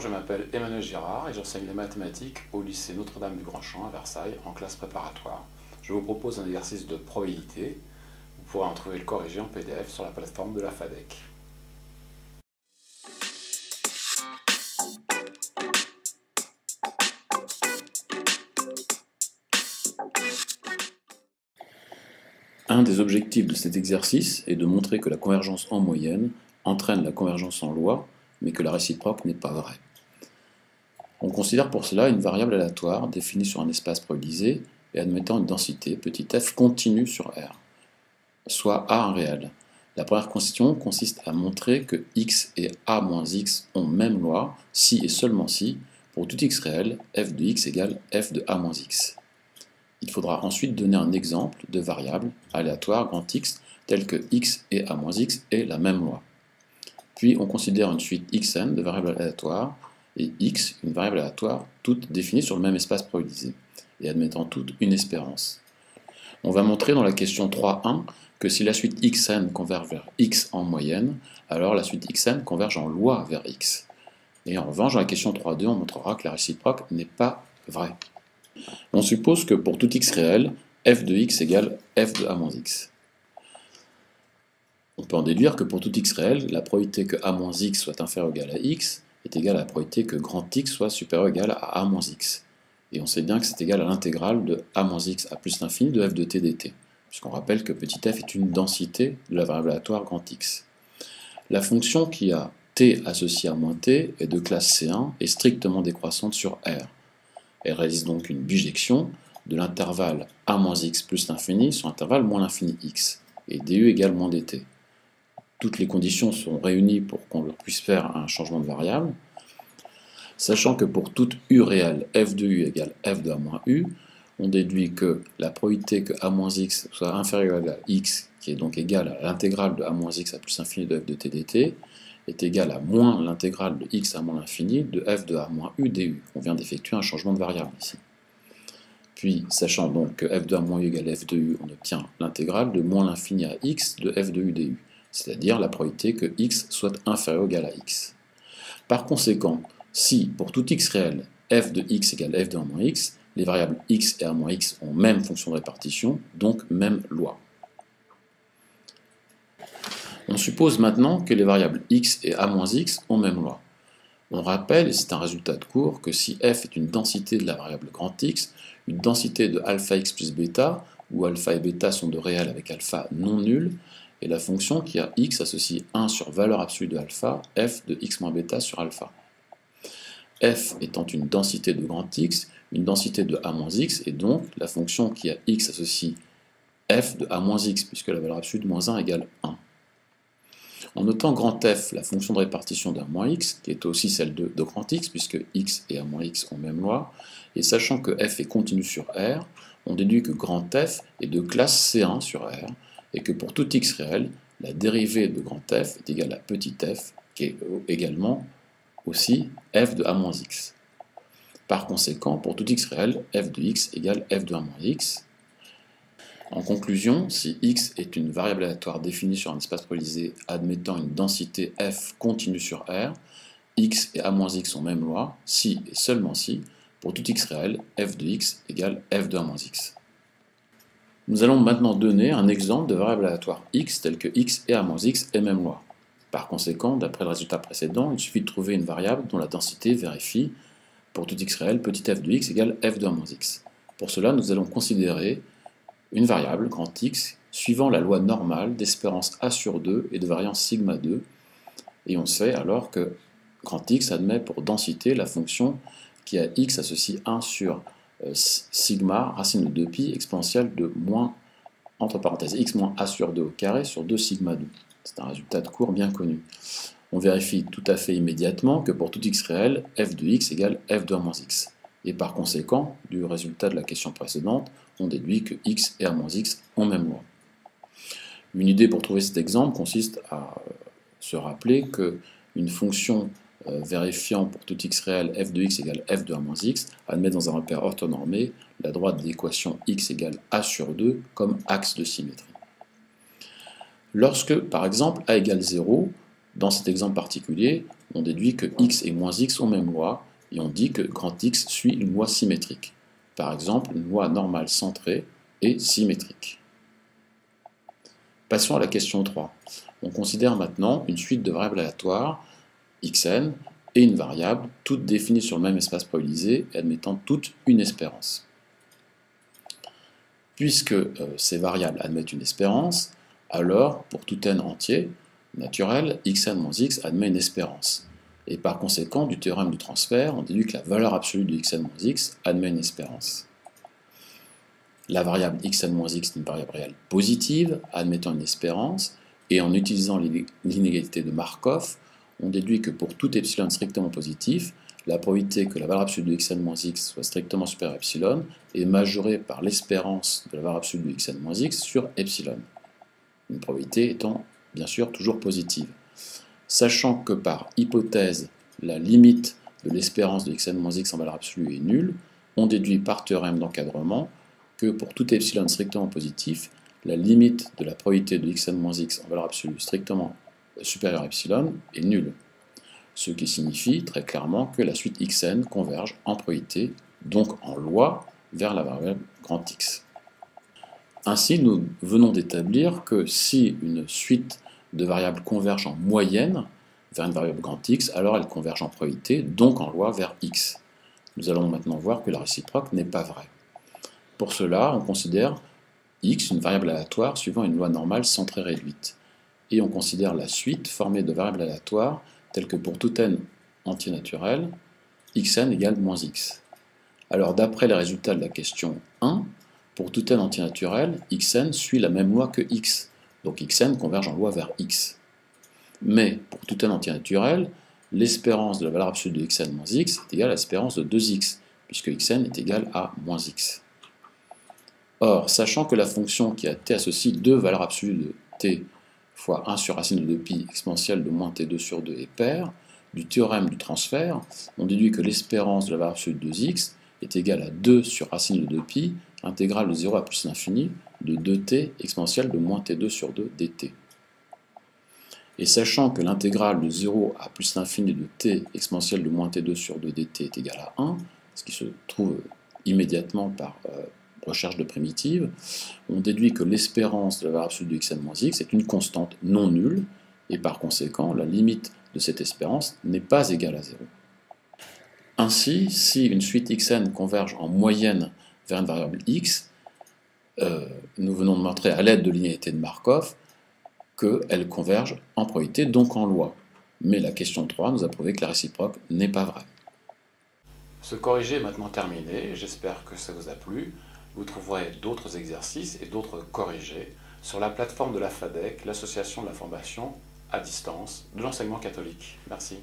je m'appelle Emmanuel Girard et j'enseigne les mathématiques au lycée Notre-Dame du Grand-Champ à Versailles en classe préparatoire. Je vous propose un exercice de probabilité. Vous pourrez en trouver le corrigé en PDF sur la plateforme de la FADEC. Un des objectifs de cet exercice est de montrer que la convergence en moyenne entraîne la convergence en loi, mais que la réciproque n'est pas vraie. On considère pour cela une variable aléatoire définie sur un espace probabilisé et admettant une densité petit f continue sur R, soit A un réel. La première question consiste à montrer que x et a moins x ont même loi si et seulement si, pour tout x réel, f de x égale f de a moins x. Il faudra ensuite donner un exemple de variable aléatoire grand X telle que x et a moins x aient la même loi. Puis on considère une suite xn de variables aléatoires et x, une variable aléatoire, toutes définies sur le même espace probabilisé et admettant toutes une espérance. On va montrer dans la question 3.1 que si la suite xn converge vers x en moyenne, alors la suite xn converge en loi vers x. Et en revanche, dans la question 3.2, on montrera que la réciproque n'est pas vraie. On suppose que pour tout x réel, f de x égale f de a moins x. On peut en déduire que pour tout x réel, la probabilité que a moins x soit inférieur ou égal à x est égale à la probabilité que grand X soit supérieur ou égal à a moins x. Et on sait bien que c'est égal à l'intégrale de a moins x à plus l'infini de f de t dt, puisqu'on rappelle que petit f est une densité de la variable aléatoire grand X. La fonction qui a t associé à moins t est de classe C1 et strictement décroissante sur R. Elle réalise donc une bijection de l'intervalle a moins x plus l'infini sur l'intervalle moins l'infini x, et du égale moins dt. Toutes les conditions sont réunies pour qu'on puisse faire un changement de variable, sachant que pour toute u réelle, f de u égale f de a moins u, on déduit que la probabilité que a moins x soit inférieure ou égale à x, qui est donc égale à l'intégrale de a moins x à plus l'infini de f de t dt, est égale à moins l'intégrale de x à moins l'infini de f de a moins u du. On vient d'effectuer un changement de variable ici. Puis, sachant donc que f de a moins u égale f de u, on obtient l'intégrale de moins l'infini à x de f de u du, c'est-à-dire la probabilité que x soit inférieur ou égal à x. Par conséquent, si pour tout x réel, f de x égale f de a moins x, les variables x et a moins x ont même fonction de répartition, donc même loi. On suppose maintenant que les variables x et a moins x ont même loi. On rappelle, et c'est un résultat de cours, que si f est une densité de la variable grand X, une densité de alpha x plus bêta, où alpha et bêta sont de réels avec alpha non nul, et la fonction qui a x associe 1 sur valeur absolue de alpha, f de x moins bêta sur alpha. F étant une densité de grand X, une densité de a moins x, et donc la fonction qui a x associe f de a moins x, puisque la valeur absolue de moins 1 égale 1. En notant grand F, la fonction de répartition d'un moins x, qui est aussi celle de grand X, puisque x et a moins x ont même loi, et sachant que f est continu sur R, on déduit que grand F est de classe C1 sur R, et que pour tout x réel, la dérivée de grand F est égale à petit f, qui est également aussi f de a moins x. Par conséquent, pour tout x réel, f de x égale f de a moins x. En conclusion, si x est une variable aléatoire définie sur un espace probabilisé admettant une densité f continue sur R, x et a moins x ont même loi, si et seulement si, pour tout x réel, f de x égale f de a moins x. Nous allons maintenant donner un exemple de variable aléatoire x tel que x et a moins x aient même loi. Par conséquent, d'après le résultat précédent, il suffit de trouver une variable dont la densité vérifie, pour tout x réel, petit f de x égale f de a moins x. Pour cela, nous allons considérer une variable, grand X, suivant la loi normale d'espérance A sur 2 et de variance sigma 2, et on sait alors que grand X admet pour densité la fonction qui a x associe 1 sur sigma racine de 2pi exponentielle de moins, entre parenthèses, x moins A sur 2 au carré sur 2 sigma 2. C'est un résultat de cours bien connu. On vérifie tout à fait immédiatement que pour tout x réel, f de x égale f de a moins x. Et par conséquent, du résultat de la question précédente, on déduit que x et a moins x ont même loi. Une idée pour trouver cet exemple consiste à se rappeler qu'une fonction vérifiant pour tout x réel f de x égale f de a moins x admet dans un repère orthonormé la droite de l'équation x égale a sur 2 comme axe de symétrie. Lorsque, par exemple, a égale 0, Dans cet exemple particulier, on déduit que x et moins x ont même loi, et on dit que grand X suit une loi symétrique. Par exemple, une loi normale centrée est symétrique. Passons à la question 3. On considère maintenant une suite de variables aléatoires, xn, et une variable, toutes définies sur le même espace probabilisé et admettant toutes une espérance. Puisque ces variables admettent une espérance, alors pour tout n entier naturel, xn moins x admet une espérance. Et par conséquent, du théorème du transfert, on déduit que la valeur absolue de xn moins x admet une espérance. La variable xn moins x est une variable réelle positive, admettant une espérance, et en utilisant l'inégalité de Markov, on déduit que pour tout epsilon strictement positif, la probabilité que la valeur absolue de xn moins x soit strictement supérieure à epsilon est majorée par l'espérance de la valeur absolue de xn moins x sur epsilon. Une probabilité étant bien sûr toujours positive. Sachant que par hypothèse, la limite de l'espérance de xn moins x en valeur absolue est nulle, on déduit par théorème d'encadrement que pour tout epsilon strictement positif, la limite de la probabilité de xn moins x en valeur absolue strictement supérieure à epsilon est nulle. Ce qui signifie très clairement que la suite xn converge en probabilité, donc en loi, vers la variable grand X. Ainsi, nous venons d'établir que si une suite de variables converge en moyenne vers une variable grand X, alors elle converge en probabilité, donc en loi vers X. Nous allons maintenant voir que la réciproque n'est pas vraie. Pour cela, on considère X une variable aléatoire suivant une loi normale centrée réduite. Et on considère la suite formée de variables aléatoires telles que pour tout n entier naturel, xn égale moins x. Alors d'après les résultats de la question 1, pour tout n entier naturel, xn suit la même loi que x, donc xn converge en loi vers x. Mais pour tout n entier naturel, l'espérance de la valeur absolue de xn moins x est égale à l'espérance de 2x, puisque xn est égal à moins x. Or, sachant que la fonction qui a t associe deux valeurs absolues de t fois 1 sur racine de 2pi exponentielle de moins t2 sur 2 est paire, du théorème du transfert, on déduit que l'espérance de la valeur absolue de 2x est égale à 2 sur racine de 2pi, intégrale de 0 à plus l'infini, de 2t exponentielle de moins t2 sur 2 dt. Et sachant que l'intégrale de 0 à plus l'infini de t exponentielle de moins t2 sur 2 dt est égale à 1, ce qui se trouve immédiatement par recherche de primitives, on déduit que l'espérance de la valeur absolue de xn moins x est une constante non nulle, et par conséquent, la limite de cette espérance n'est pas égale à 0. Ainsi, si une suite xn converge en moyenne vers une variable x, nous venons de montrer à l'aide de l'inégalité de Markov qu'elle converge en probabilité, donc en loi. Mais la question 3 nous a prouvé que la réciproque n'est pas vraie. Ce corrigé est maintenant terminé, j'espère que ça vous a plu. Vous trouverez d'autres exercices et d'autres corrigés sur la plateforme de la FADEC, l'association de la formation à distance de l'enseignement catholique. Merci.